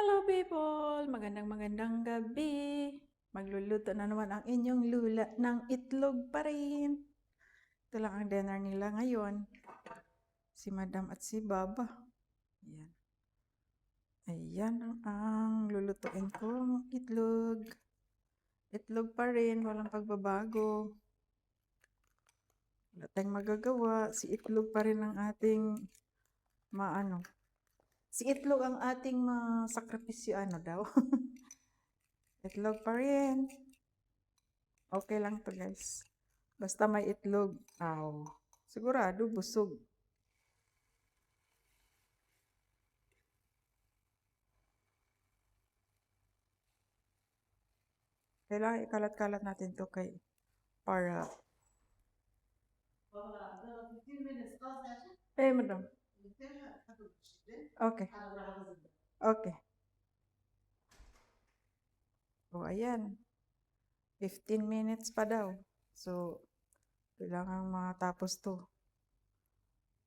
Hello people! Magandang gabi. Magluluto na naman ang inyong lula ng itlog pa rin. Ito lang ang dinner nila ngayon. Si Madam at si Baba. Ayan. Ayan ang lulutuin kong itlog. Itlog pa rin, walang pagbabago. Wala tayong magagawa. Si itlog pa rin ang ating Si itlog ang ating masakripisyo daw. Itlog pa rin. Okay lang to guys. Basta may itlog. Sigurado busog. Kailangan ikalat-kalat natin to para madam. Okay. Okay. Ayan. 15 minutes pa daw. So, kailangan matapos to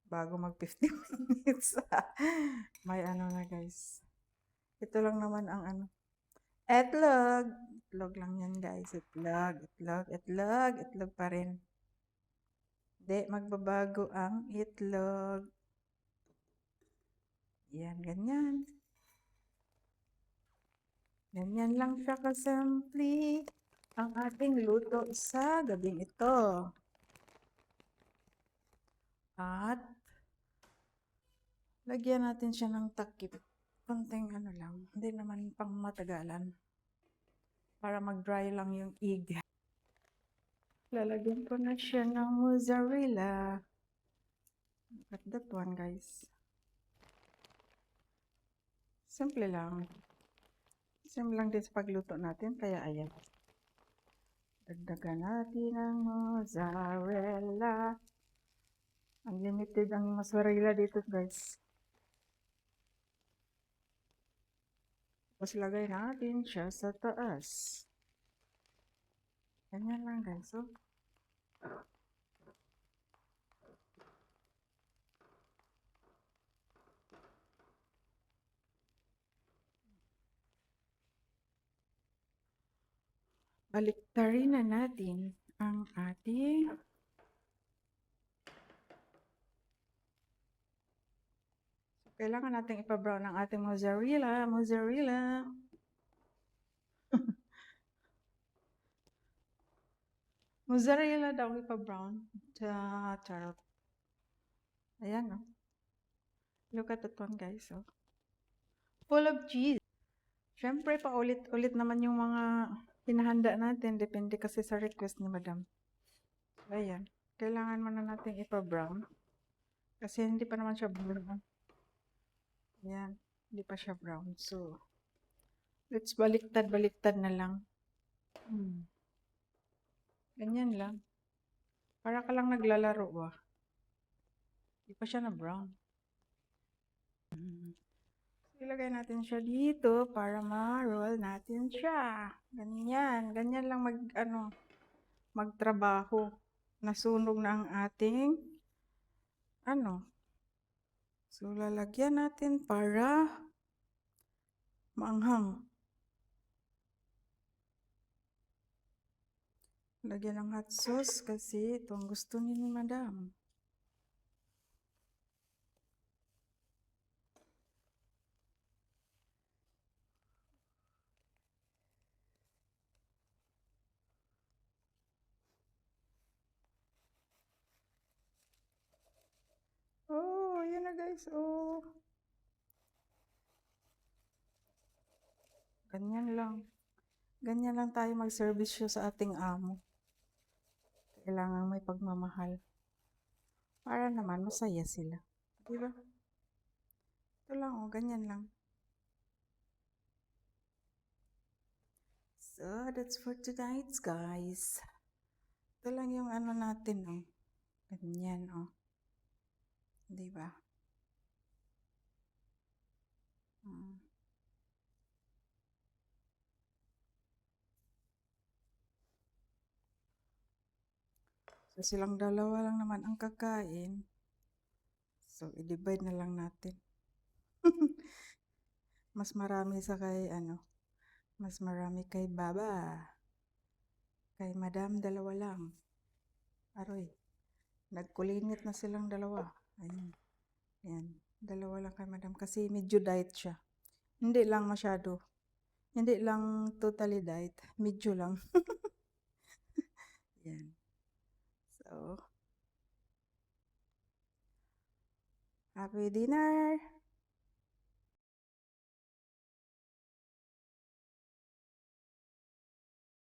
bago mag 15 minutes. May na guys. Ito lang naman ang itlog. Itlog lang yan guys. Itlog pa rin. Hindi magbabago ang itlog. Yan, ganyan. Ganyan lang siya kasimple ang ating luto sa gabing ito. At lagyan natin siya ng takip. Konting lang. Hindi naman pang matagalan. Para mag-dry lang yung iga. Lalagyan ko na siya ng mozzarella. Look at that one guys. Simple lang. Simple lang din sa pagluto natin. Kaya ayan. Dagdagan natin ang mozzarella. Unlimited ang mozzarella dito guys. Tapos lagay natin siya sa taas. Ganyan lang guys. Baliktarin na natin ang ating kailangan natin ipa-brown ang ating mozzarella. Mozzarella daw ipa-brown. Charot. Ayan Look at that one guys Full of cheese. Siyempre paulit-ulit naman yung mga pinahanda natin. Depende kasi sa request ni Madam. Ayan. Kailangan muna natin ipa-brown. Kasi hindi pa naman siya brown. Ayan. Hindi pa siya brown. So, let's baliktad na lang. Ganyan lang. Para ka lang naglalaro ba? Hindi pa siya na brown. Ilagay natin siya dito para ma-roll natin siya. Ganyan. Ganyan lang magtrabaho. Nasunog na ang ating So, lalagyan natin para maanghang. Lagyan ng hot sauce kasi ito ang gusto ni Madam. Ayan na guys. Ganyan lang. Ganyan lang tayo mag-service sa ating amo. Kailangan may pagmamahal. Para naman masaya sila. Diba? Ito lang ganyan lang. So, that's for tonight guys. Ito lang yung natin Ganyan Diba? So, silang dalawa lang naman ang kakain. So, i-divide na lang natin. Mas marami sa kay ano, mas marami kay Baba. Kay Madam, dalawa lang. Aroy, nagkulinit na silang dalawa. Ayan. Ayan. Dalawa lang kay Madam kasi medyo diet siya. Hindi lang masyado. Hindi lang totally diet. Medyo lang. Ayan. So, happy dinner!